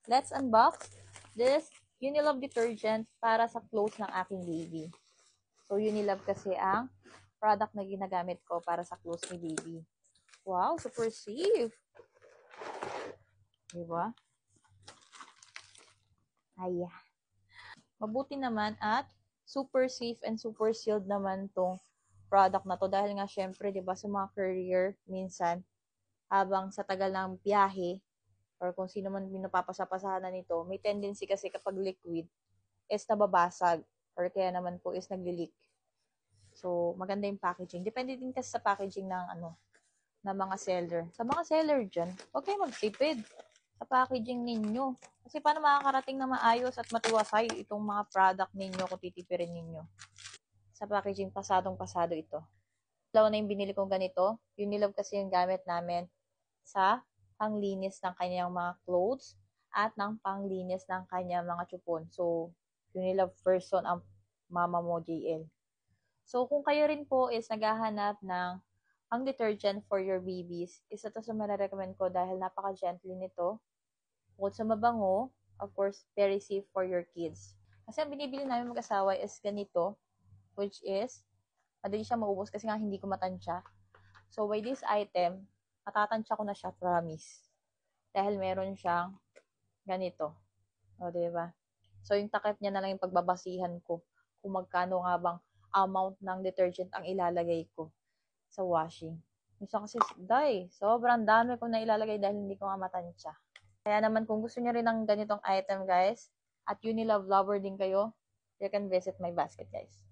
let's unbox this Unilove detergent para sa clothes ng aking baby. So, Unilove kasi ang product na ginagamit ko para sa clothes ni baby. Wow, super safe. Diba? Ayan. Mabuti naman at super safe and super sealed naman tong product na to. Dahil nga syempre, diba, sa mga courier, minsan, habang sa tagal ng biyahe, or kung sino man pinapapasa-pasahan na nito, may tendency kasi kapag liquid, is nababasag, or kaya naman po is nagli-leak. So, maganda yung packaging. Depende din kasi sa packaging ng ng mga seller. Sa mga seller dyan, huwag kayo magtipid sa packaging ninyo. Kasi paano makakarating na maayos at matiwasay itong mga product ninyo kung titipirin ninyo. Sa packaging, pasadong-pasado ito. Dalawa na yung binili kong ganito. Unilove kasi yung gamit namin sa panglinis ng kanyang mga clothes at ng panglinis ng kanyang mga chupon. So, Unilove person ang mama mo, JL. So, kung kayo rin po is naghahanap ng ang detergent for your babies, isa to sa recommend ko dahil napaka-gentle nito. Bukod sa mabango, of course, very safe for your kids. Kasi ang binibili namin mag-asawa is ganito, which is, madali siya maubos kasi nga hindi ko matansya. So, by this item, matatansya ko na siya, promise. Dahil meron siyang ganito. O, diba? So, yung takip niya na lang yung pagbabasihan ko kung magkano nga bang amount ng detergent ang ilalagay ko sa washing. Minsan kasi, sobrang dami kong nailalagay dahil hindi ko nga matansya. Kaya naman kung gusto niyo rin ng ganitong item guys, at Unilove lover din kayo, you can visit my basket guys.